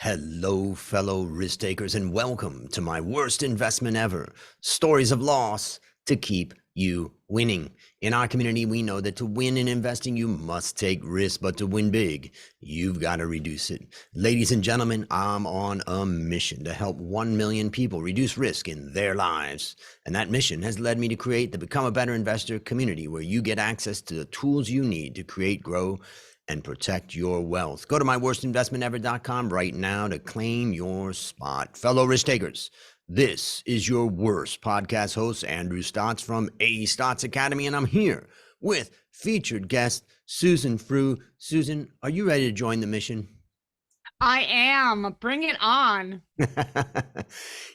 Hello, fellow risk takers, and welcome to my worst investment ever stories of loss to keep you winning. In our community, we know that to win in investing, you must take risk, but to win big, you've got to reduce it. Ladies and gentlemen, I'm on a mission to help 1 million people reduce risk in their lives. And that mission has led me to create the Become a Better Investor community where you get access to the tools you need to create, grow, and protect your wealth. Go to myworstinvestmentever.com right now to claim your spot. Fellow risk takers, this is your worst podcast host, Andrew Stotz from A Stotz Academy, and I'm here with featured guest Susan Frew. Susan, are you ready to join the mission? I am. Bring it on.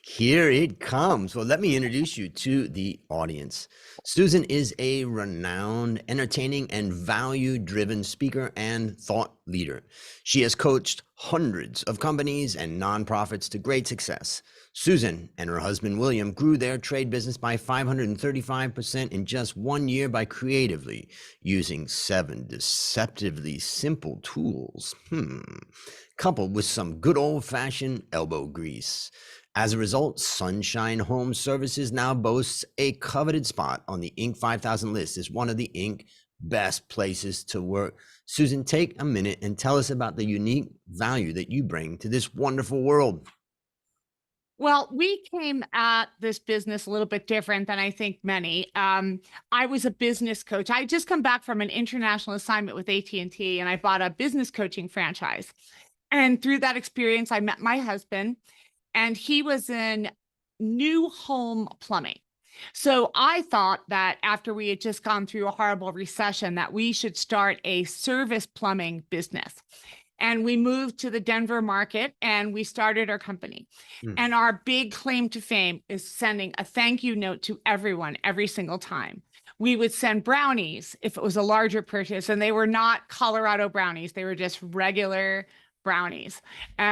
Here it comes. Well, let me introduce you to the audience. Susan is a renowned, entertaining, and value-driven speaker and thought leader. She has coached hundreds of companies and nonprofits to great success. Susan and her husband, William, grew their trade business by 535% in just 1 year by creatively using 7 deceptively simple tools. Coupled with some good old-fashioned elbow grease. As a result, Sunshine Home Services now boasts a coveted spot on the Inc. 5000 list as one of the Inc. best places to work. Susan, take a minute and tell us about the unique value that you bring to this wonderful world. Well, we came at this business a little bit different than I think many. I was a business coach. I had just come back from an international assignment with AT&T, and I bought a business coaching franchise. And through that experience, I met my husband, and he was in new home plumbing. So I thought that after we had just gone through a horrible recession, that we should start a service plumbing business. And we moved to the Denver market and we started our company. And our big claim to fame is sending a thank you note to everyone every single time. We would send brownies if it was a larger purchase, and they were not Colorado brownies. They were just regular brownies.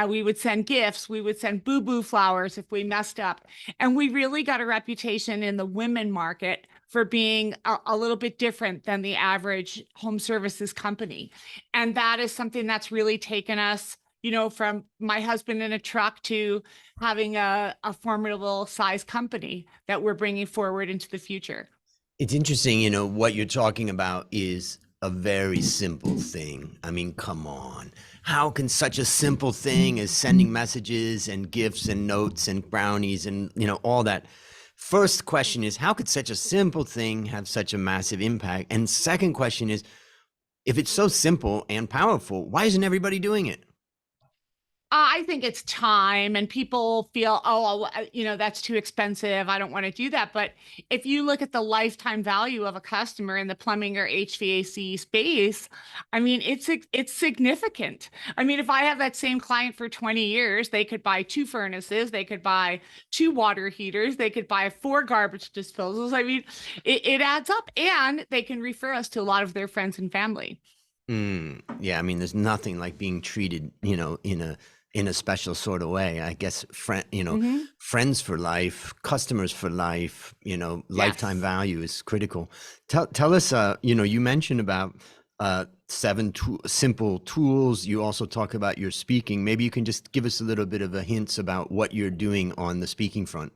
We would send gifts. We would send boo-boo flowers if we messed up. And we really got a reputation in the women market for being a little bit different than the average home services company. And that is something that's really taken us, from my husband in a truck to having a formidable size company that we're bringing forward into the future. It's interesting, what you're talking about is a very simple thing. I mean, come on. How can such a simple thing as sending messages and gifts and notes and brownies and, all that? First question is, how could such a simple thing have such a massive impact? And second question is, if it's so simple and powerful, why isn't everybody doing it? I think it's time, and people feel, that's too expensive. I don't want to do that. But if you look at the lifetime value of a customer in the plumbing or HVAC space, I mean, it's significant. I mean, if I have that same client for 20 years, they could buy 2 furnaces, they could buy 2 water heaters, they could buy 4 garbage disposals. I mean, it adds up, and they can refer us to a lot of their friends and family. Yeah, I mean, there's nothing like being treated, in a special sort of way. I guess, friends for life, customers for life, lifetime value is critical. Tell us, you mentioned about 7 simple tools. You also talk about your speaking. Maybe you can just give us a little bit of a hints about what you're doing on the speaking front.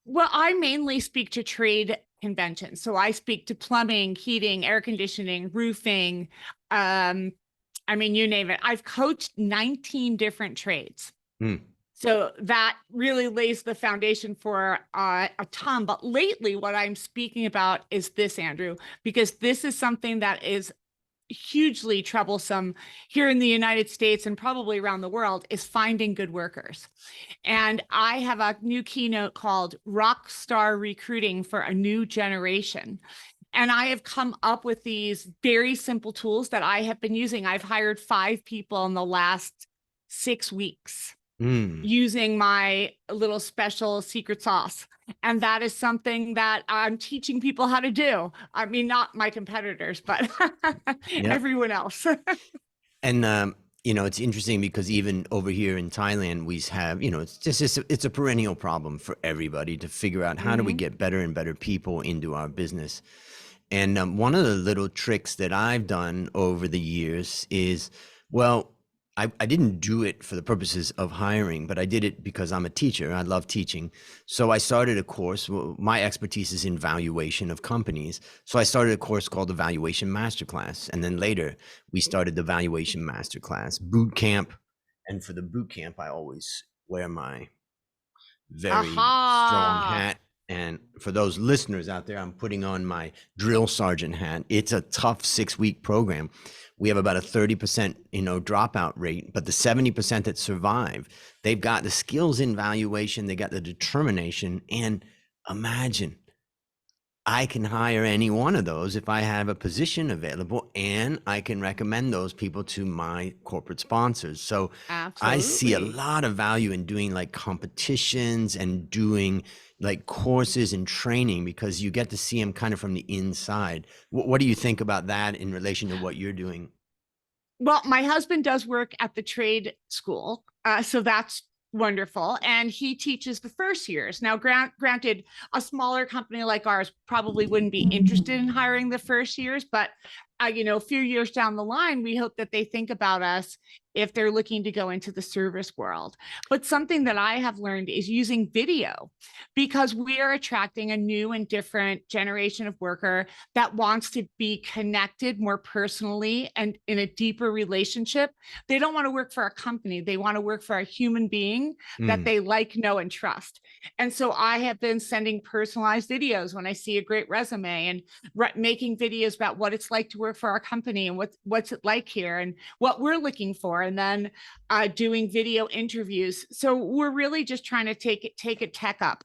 Well, I mainly speak to trade conventions. So I speak to plumbing, heating, air conditioning, roofing. I mean, you name it. I've coached 19 different trades. So that really lays the foundation for a ton. But lately, what I'm speaking about is this, Andrew, because this is something that is hugely troublesome here in the United States and probably around the world, is finding good workers. And I have a new keynote called Rockstar Recruiting for a New Generation. And I have come up with these very simple tools that I have been using. I've hired 5 people in the last 6 weeks using my little special secret sauce. And that is something that I'm teaching people how to do. I mean, not my competitors, but everyone else. And, it's interesting because even over here in Thailand, we have, it's a perennial problem for everybody to figure out how do we get better and better people into our business. And one of the little tricks that I've done over the years is, well, I didn't do it for the purposes of hiring, but I did it because I'm a teacher. I love teaching. So I started a course. Well, my expertise is in valuation of companies. So I started a course called the Valuation Masterclass. And then later we started the Valuation Masterclass boot camp. And for the boot camp, I always wear my very strong Aha. hat. And for those listeners out there, I'm putting on my drill sergeant hat. It's a tough 6-week program. We have about a 30%, dropout rate, but the 70% that survive, they've got the skills in valuation, they got the determination. And imagine, I can hire any one of those if I have a position available, and I can recommend those people to my corporate sponsors. So I see a Absolutely. lot of value in doing like competitions and doing like courses and training, because you get to see them kind of from the inside. What do you think about that in relation to what you're doing? Well, my husband does work at the trade school, so that's wonderful. And he teaches the first years. Now, granted, a smaller company like ours probably wouldn't be interested in hiring the first years, but a few years down the line, we hope that they think about us if they're looking to go into the service world. But something that I have learned is using video, because we are attracting a new and different generation of worker that wants to be connected more personally and in a deeper relationship. They don't want to work for a company. They want to work for a human being that Mm, they like, know, and trust. And so I have been sending personalized videos when I see a great resume, and making videos about what it's like to work for our company and what's it like here and what we're looking for, and then doing video interviews. So we're really just trying to take it tech up,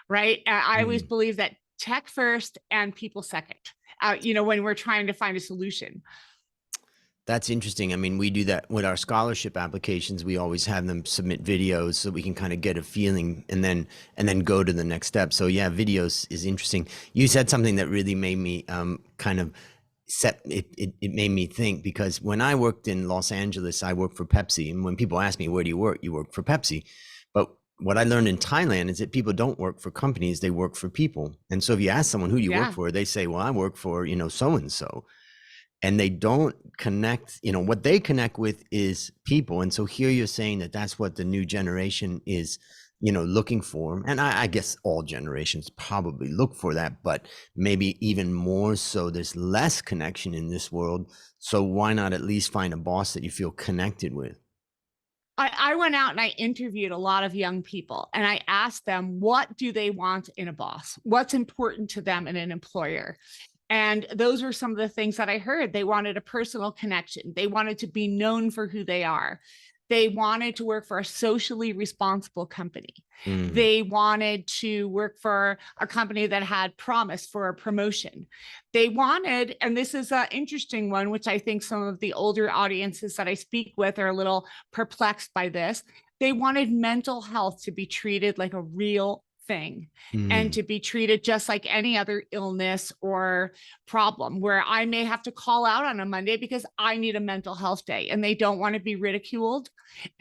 right? I always mm. believe that tech first and people second. When we're trying to find a solution. That's interesting. I mean, we do that with our scholarship applications. We always have them submit videos so we can kind of get a feeling, and then go to the next step. So yeah, videos is interesting. You said something that really made me kind of set it, it made me think, because when I worked in Los Angeles, I worked for Pepsi. And when people ask me, where do you work? You work for Pepsi. But what I learned in Thailand is that people don't work for companies, they work for people. And so if you ask someone, who do you work Yeah. for? They say, well, I work for, so and so. And they don't connect. What they connect with is people. And so here you're saying that that's what the new generation is, looking for. And I guess all generations probably look for that, but maybe even more so. There's less connection in this world. So why not at least find a boss that you feel connected with? I went out and I interviewed a lot of young people, and I asked them, what do they want in a boss? What's important to them in an employer? And those were some of the things that I heard. They wanted a personal connection. They wanted to be known for who they are. They wanted to work for a socially responsible company. Mm, They wanted to work for a company that had promise for a promotion. They wanted, and this is an interesting one, which I think some of the older audiences that I speak with are a little perplexed by this. They wanted mental health to be treated like a real thing, and mm. to be treated just like any other illness or problem, where I may have to call out on a Monday because I need a mental health day, and they don't want to be ridiculed,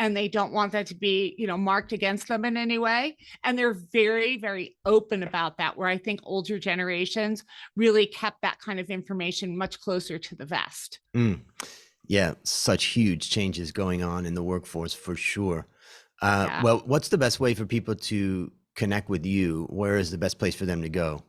and they don't want that to be, marked against them in any way. And they're very, very open about that, where I think older generations really kept that kind of information much closer to the vest. Mm. Yeah, such huge changes going on in the workforce for sure. Yeah. Well, what's the best way for people to connect with you? Where is the best place for them to go?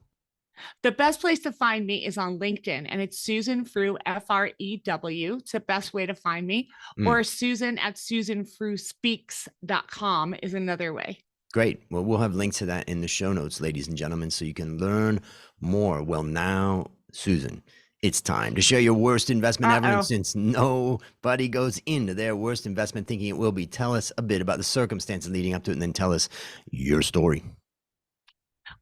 The best place to find me is on LinkedIn, and it's Susan Frew, Frew. It's the best way to find me. Mm, Or Susan at SusanFrewSpeaks.com is another way. great. Well, we'll have links to that in the show notes, ladies and gentlemen, so you can learn more. Well, now, Susan, it's time to share your worst investment ever. And Uh-oh. since nobody goes into their worst investment thinking it will be, tell us a bit about the circumstances leading up to it, and then tell us your story.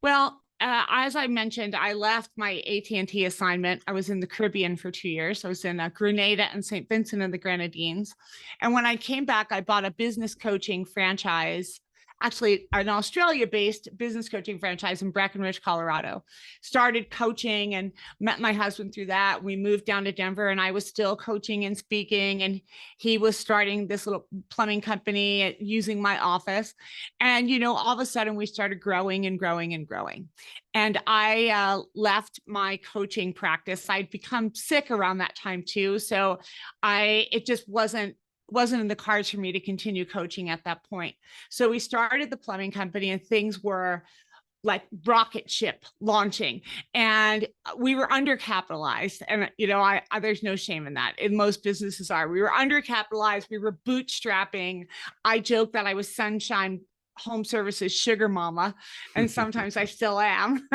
Well, as I mentioned, I left my AT&T assignment. I was in the Caribbean for 2 years. I was in Grenada and St. Vincent and the Grenadines. And when I came back, I bought a business coaching franchise, actually an Australia-based business coaching franchise in Breckenridge, Colorado. Started coaching and met my husband through that. We moved down to Denver, and I was still coaching and speaking, and he was starting this little plumbing company using my office. And, all of a sudden we started growing and growing and growing. And I left my coaching practice. I'd become sick around that time too. So it just wasn't wasn't in the cards for me to continue coaching at that point. So we started the plumbing company, and things were like rocket ship launching, and we were undercapitalized. And I there's no shame in that. In most businesses are. We were undercapitalized. We were bootstrapping. I joke that I was Sunshine Home Services sugar mama, and sometimes I still am.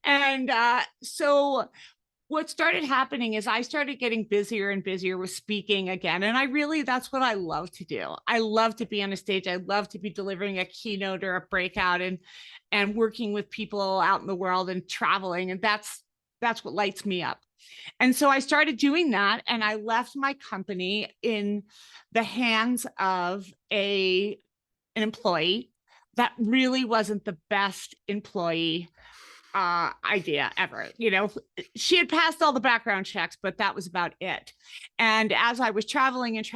And so what started happening is I started getting busier and busier with speaking again. And that's what I love to do. I love to be on a stage. I love to be delivering a keynote or a breakout, and working with people out in the world and traveling. And that's what lights me up. And so I started doing that, and I left my company in the hands of an employee that really wasn't the best employee idea ever. She had passed all the background checks, but that was about it. And as I was traveling and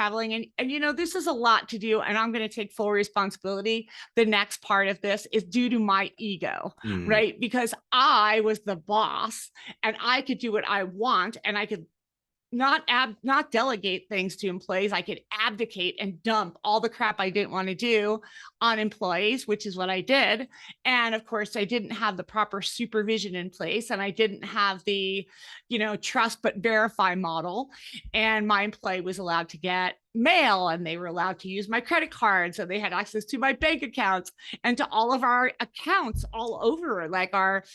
this is a lot to do, and I'm going to take full responsibility. The next part of this is due to my ego, right? Because I was the boss, and I could do what I want, and I could not delegate things to employees. I could abdicate and dump all the crap I didn't want to do on employees, which is what I did. And of course, I didn't have the proper supervision in place, and I didn't have the, trust but verify model. And my employee was allowed to get mail, and they were allowed to use my credit cards, so they had access to my bank accounts and to all of our accounts all over, like our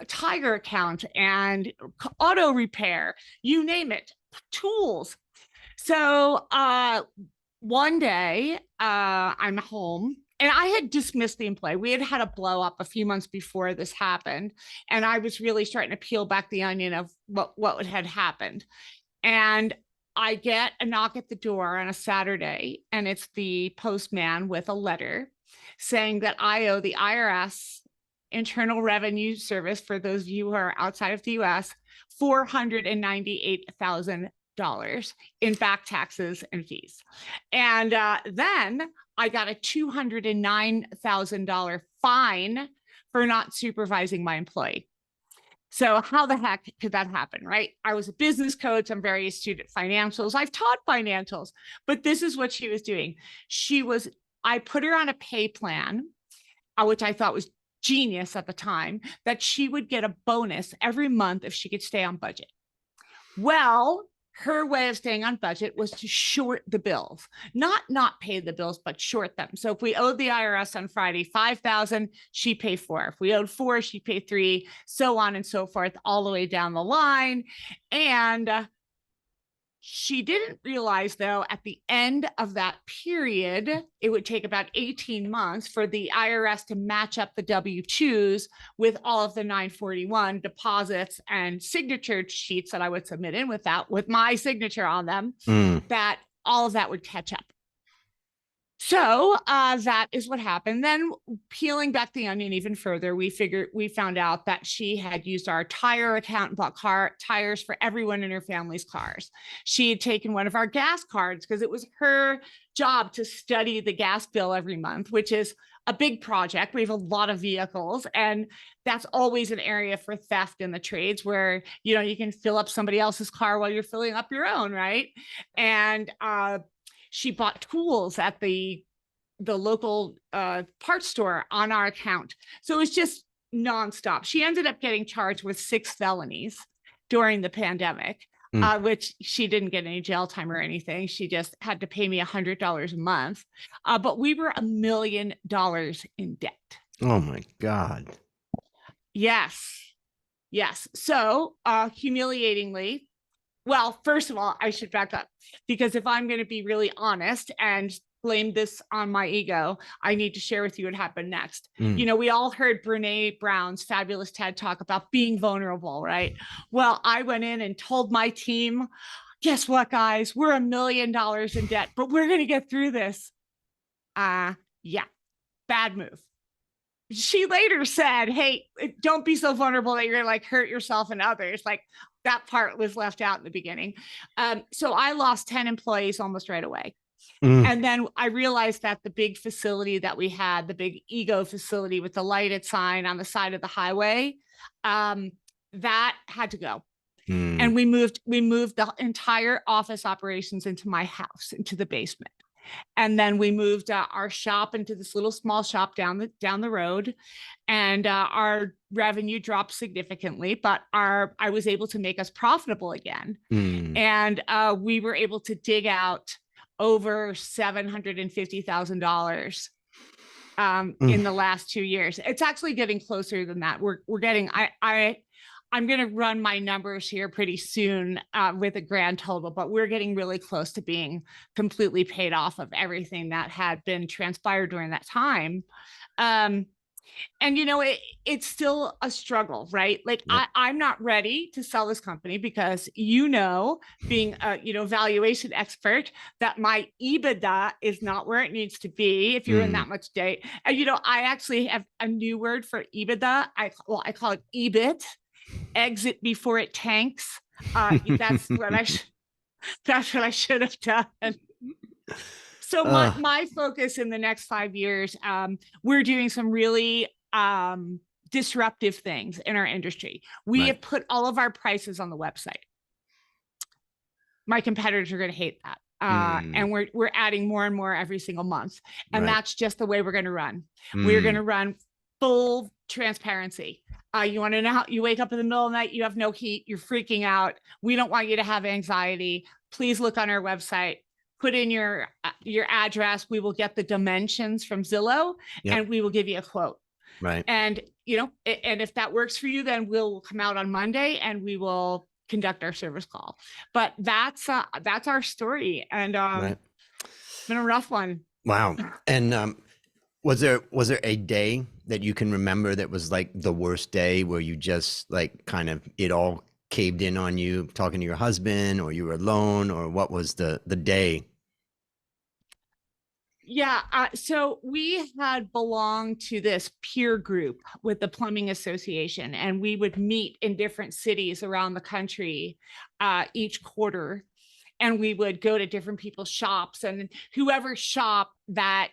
Tiger account and auto repair, you name it, tools. So one day I'm home, and I had dismissed the employee. We had had a blow up a few months before this happened, and I was really starting to peel back the onion of what had happened. And I get a knock at the door on a Saturday, and it's the postman with a letter saying that I owe the IRS, Internal Revenue Service, for those of you who are outside of the US, $498,000 in back taxes and fees. And then I got a $209,000 fine for not supervising my employee. So how the heck could that happen, right? I was a business coach. I'm very astute at financials. I've taught financials, but this is what she was doing. I put her on a pay plan, which I thought was genius at the time, that she would get a bonus every month if she could stay on budget. Well, her way of staying on budget was to short the bills, not pay the bills, but short them. So if we owed the IRS on Friday $5,000, she paid $4,000. If we owed $4,000, she paid $3,000, so on and so forth, all the way down the line. And she didn't realize, though, at the end of that period, it would take about 18 months for the IRS to match up the W-2s with all of the 941 deposits and signature sheets that I would submit in with my signature on them, that all of that would catch up. So that is what happened. Then peeling back the onion even further, we found out that she had used our tire account and bought tires for everyone in her family's cars. She had taken one of our gas cards because it was her job to study the gas bill every month, which is a big project. We have a lot of vehicles, and that's always an area for theft in the trades where, you can fill up somebody else's car while you're filling up your own, right? And she bought tools at the local parts store on our account. So it was just nonstop. She ended up getting charged with 6 felonies during the pandemic, which she didn't get any jail time or anything. She just had to pay me $100 a month. But we were $1 million in debt. Oh my God. Yes. So humiliatingly, well, first of all, I should back up, because if I'm going to be really honest and blame this on my ego, I need to share with you what happened next. We all heard Brene Brown's fabulous TED talk about being vulnerable, right? Well, I went in and told my team, guess what, guys? We're $1 million in debt, but we're going to get through this. Yeah, bad move. She later said, hey, don't be so vulnerable that you're going to like hurt yourself and others. Like, that part was left out in the beginning. So I lost 10 employees almost right away. And then I realized that the big facility that we had, the big ego facility with the lighted sign on the side of the highway, that had to go. And Mm. we moved the entire office operations into my house, into the basement. And then we moved our shop into this little small shop down the road, and our revenue dropped significantly, but I was able to make us profitable again. Mm. And we were able to dig out over $750,000 in the last 2 years. It's actually getting closer than that. We're getting, I'm going to run my numbers here pretty soon with a grand total, but we're getting really close to being completely paid off of everything that had been transpired during that time. And it's still a struggle, right? Like Yep. I'm not ready to sell this company because being a valuation expert, that my EBITDA is not where it needs to be if you're in that much debt. And I actually have a new word for EBITDA. I call it EBIT, exit before it tanks. That's what that's what I should have done. So my focus in the next 5 years, we're doing some really disruptive things in our industry. We have put all of our prices on the website. My competitors are going to hate that. And we're adding more and more every single month. And that's just the way we're going to run. We're going to run full transparency. You want to know how you wake up in the middle of the night, you have no heat, you're freaking out. We don't want you to have anxiety. Please look on our website, put in your address. We will get the dimensions from Zillow, and we will give you a quote. Right. And, and if that works for you, then we'll come out on Monday and we will conduct our service call. But that's our story. And it's been a rough one. Wow. And was there a day that you can remember that was like the worst day, where you just like kind of it all caved in on you, talking to your husband, or you were alone, or what was the day? Yeah. So we had belonged to this peer group with the Plumbing Association, and we would meet in different cities around the country each quarter. And we would go to different people's shops, and whoever shop that,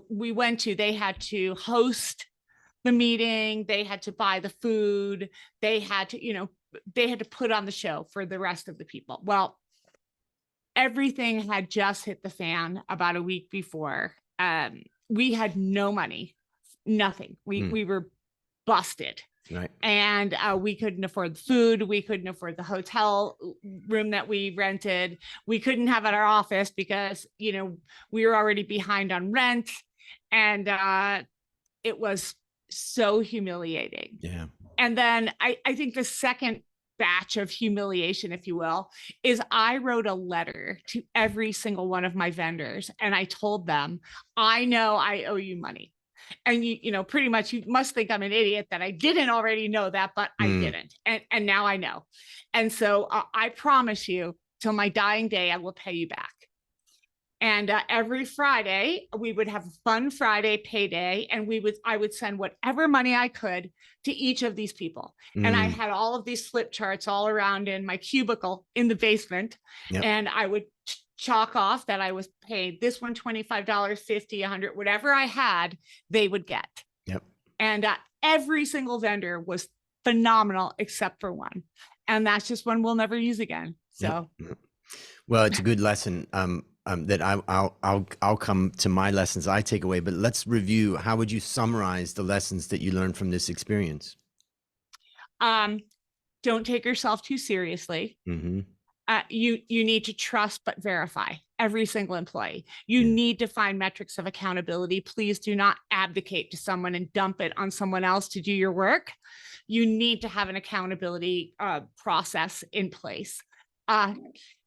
we went to, they had to host the meeting. They had to buy the food. They had to, they had to put on the show for the rest of the people. Well, everything had just hit the fan about a week before. We had no money, nothing. We were busted. Right. And we couldn't afford the food. We couldn't afford the hotel room that we rented. We couldn't have at our office because, we were already behind on rent. And it was so humiliating. Yeah. And then I think the second batch of humiliation, if you will, is I wrote a letter to every single one of my vendors, and I told them, I know I owe you money. And pretty much you must think I'm an idiot that I didn't already know that, but I didn't. And now I know. And so I promise you, till my dying day, I will pay you back. And every Friday we would have a fun Friday payday, and I would send whatever money I could to each of these people. And I had all of these flip charts all around in my cubicle in the basement. Yep. And I would chalk off that I was paid this one, $25, $50, $100, whatever I had, they would get. Yep. And every single vendor was phenomenal except for one. And that's just one we'll never use again. So. Yep. Well, it's a good lesson. That I'll come to my lessons I take away, but let's review. How would you summarize the lessons that you learned from this experience? Don't take yourself too seriously. Mm-hmm. You need to trust but verify every single employee. You need to find metrics of accountability. Please do not abdicate to someone and dump it on someone else to do your work. You need to have an accountability process in place.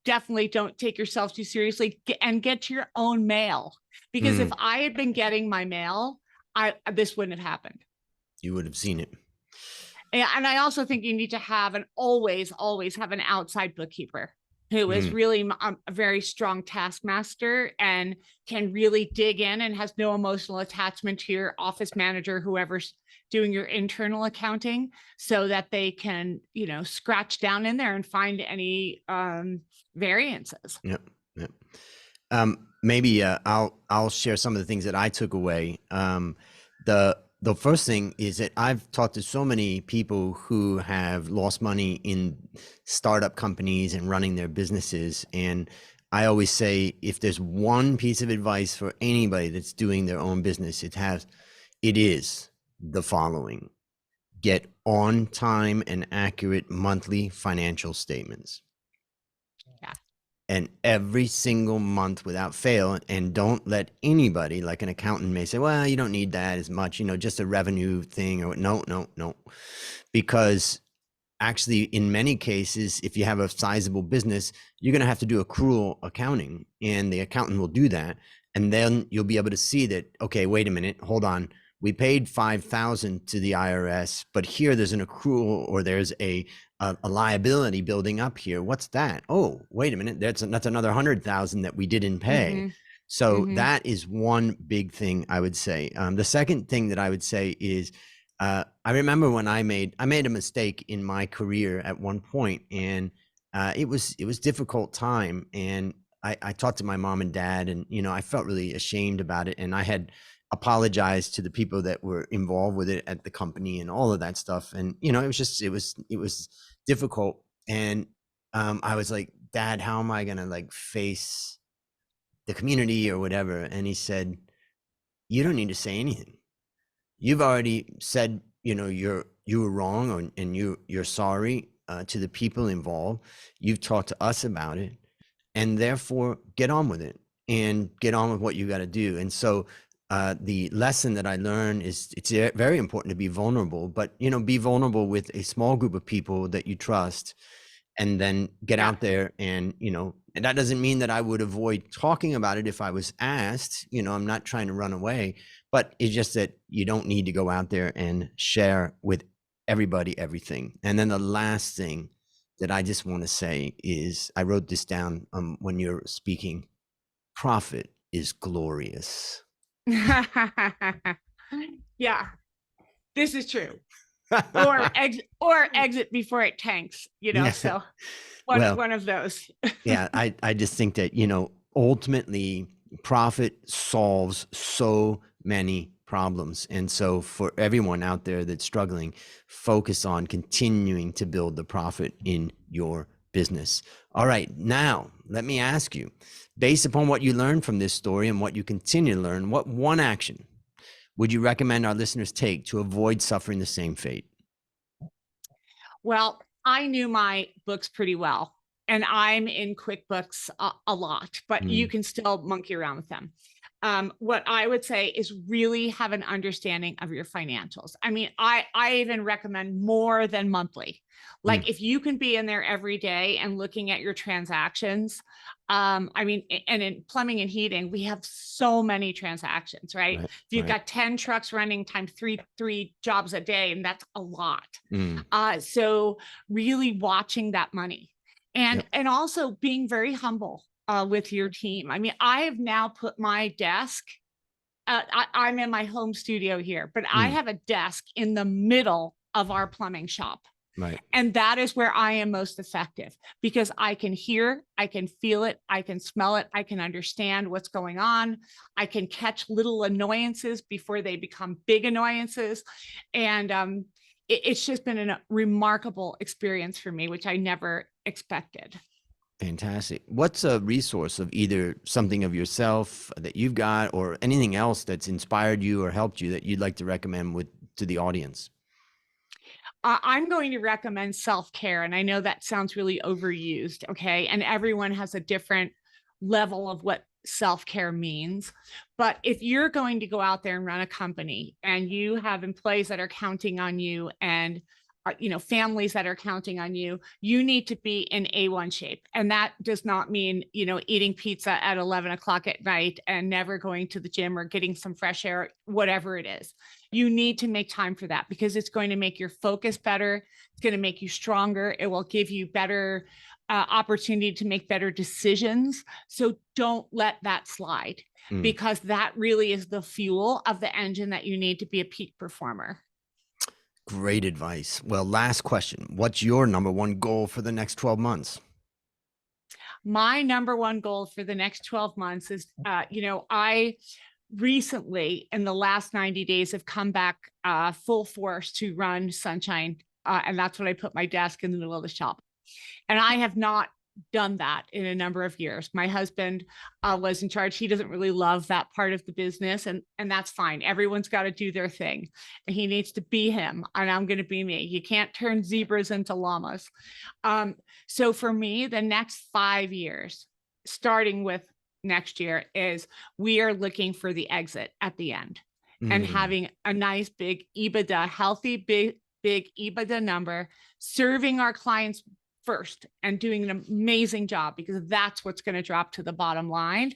Definitely don't take yourself too seriously, and get your own mail. Because if I had been getting my mail, this wouldn't have happened. You would have seen it. And I also think you need to have always have an outside bookkeeper who is really a very strong taskmaster and can really dig in and has no emotional attachment to your office manager, whoever's doing your internal accounting, so that they can, scratch down in there and find any variances. Yep. Maybe I'll share some of the things that I took away. The the first thing is that I've talked to so many people who have lost money in startup companies and running their businesses. And I always say, if there's one piece of advice for anybody that's doing their own business, it is the following: get on time and accurate monthly financial statements. Yeah. And every single month without fail. And don't let anybody, like an accountant may say, well, you don't need that as much, just a revenue thing. Or no. Because actually, in many cases, if you have a sizable business, you're going to have to do accrual accounting, and the accountant will do that. And then you'll be able to see that, okay, wait a minute, hold on. We paid $5,000 to the IRS, but here there's an accrual, or there's a liability building up here. What's that? Oh, wait a minute, that's another 100,000 that we didn't pay. Mm-hmm. So that is one big thing I would say. The second thing that I would say is, I remember when I made a mistake in my career at one point, and it was difficult time, and I talked to my mom and dad, and I felt really ashamed about it, and I had apologized to the people that were involved with it at the company and all of that stuff. And it was difficult. And I was like, Dad, how am I gonna face the community or whatever? And he said, you don't need to say anything. You've already said, you were wrong, and you're sorry to the people involved. You've talked to us about it, and therefore get on with it and get on with what you got to do. And so the lesson that I learned is it's very important to be vulnerable, but be vulnerable with a small group of people that you trust, and then get out there. And and that doesn't mean that I would avoid talking about it if I was asked. I'm not trying to run away, but it's just that you don't need to go out there and share with everybody everything. And then the last thing that I just want to say is, I wrote this down when you're speaking: profit is glorious. Yeah, this is true. Or exit before it tanks, Yeah. So one of those. Yeah, I just think that, ultimately profit solves so many problems. And so for everyone out there that's struggling, focus on continuing to build the profit in your business. All right, now let me ask you, based upon what you learned from this story and what you continue to learn, what one action would you recommend our listeners take to avoid suffering the same fate? Well, I knew my books pretty well, and I'm in QuickBooks a lot, but you can still monkey around with them. What I would say is really have an understanding of your financials. I mean, I even recommend more than monthly. Like if you can be in there every day and looking at your transactions, I mean, and in plumbing and heating, we have so many transactions, right? If you've got 10 trucks running times three jobs a day, and that's a lot. So really watching that money, and also being very humble with your team. I mean, I have now put my desk, I'm in my home studio here, but I have a desk in the middle of our plumbing shop. Right. And that is where I am most effective, because I can hear, I can feel it, I can smell it, I can understand what's going on. I can catch little annoyances before they become big annoyances. And it's just been a remarkable experience for me, which I never expected. Fantastic. What's a resource of either something of yourself that you've got, or anything else that's inspired you or helped you, that you'd like to recommend to the audience? I'm going to recommend self-care. And I know that sounds really overused. Okay. And everyone has a different level of what self-care means. But if you're going to go out there and run a company, and you have employees that are counting on you, and families that are counting on you, you need to be in A1 shape. And that does not mean, eating pizza at 11 o'clock at night and never going to the gym or getting some fresh air, whatever it is. You need to make time for that, because it's going to make your focus better. It's going to make you stronger. It will give you better opportunity to make better decisions. So don't let that slide, because that really is the fuel of the engine that you need to be a peak performer. Great advice. Well, last question. What's your number one goal for the next 12 months? My number one goal for the next 12 months is, I recently in the last 90 days have come back full force to run Sunshine. And that's when I put my desk in the middle of the shop. And I have not done that in a number of years. My husband was in charge. He doesn't really love that part of the business, and that's fine. Everyone's got to do their thing. And he needs to be him, and I'm going to be me. You can't turn zebras into llamas. So for me, the next 5 years, starting with next year, is we are looking for the exit at the end and having a nice big EBITDA, healthy big EBITDA number, serving our clients first and doing an amazing job, because that's what's going to drop to the bottom line,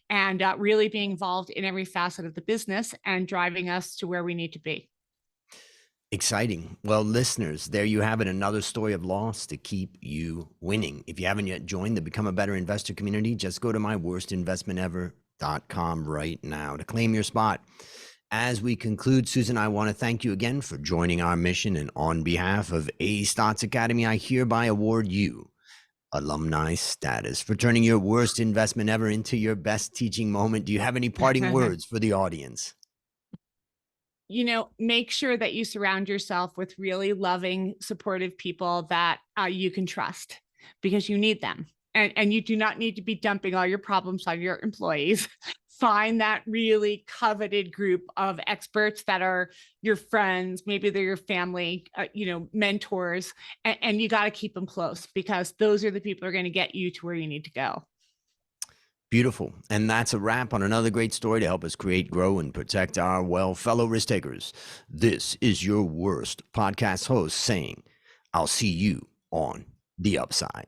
and really being involved in every facet of the business and driving us to where we need to be. Exciting. Well, listeners, there you have it. Another story of loss to keep you winning. If you haven't yet joined the Become a Better Investor community, just go to myworstinvestmentever.com right now to claim your spot. As we conclude, Susan, I want to thank you again for joining our mission. And on behalf of A Stotz Academy, I hereby award you alumni status for turning your worst investment ever into your best teaching moment. Do you have any parting words for the audience? Make sure that you surround yourself with really loving, supportive people that you can trust, because you need them. And you do not need to be dumping all your problems on your employees. Find that really coveted group of experts that are your friends, maybe they're your family, mentors, and you got to keep them close, because those are the people who are going to get you to where you need to go. Beautiful. And that's a wrap on another great story to help us create, grow, and protect our fellow risk takers. This is your worst podcast host saying, I'll see you on the upside.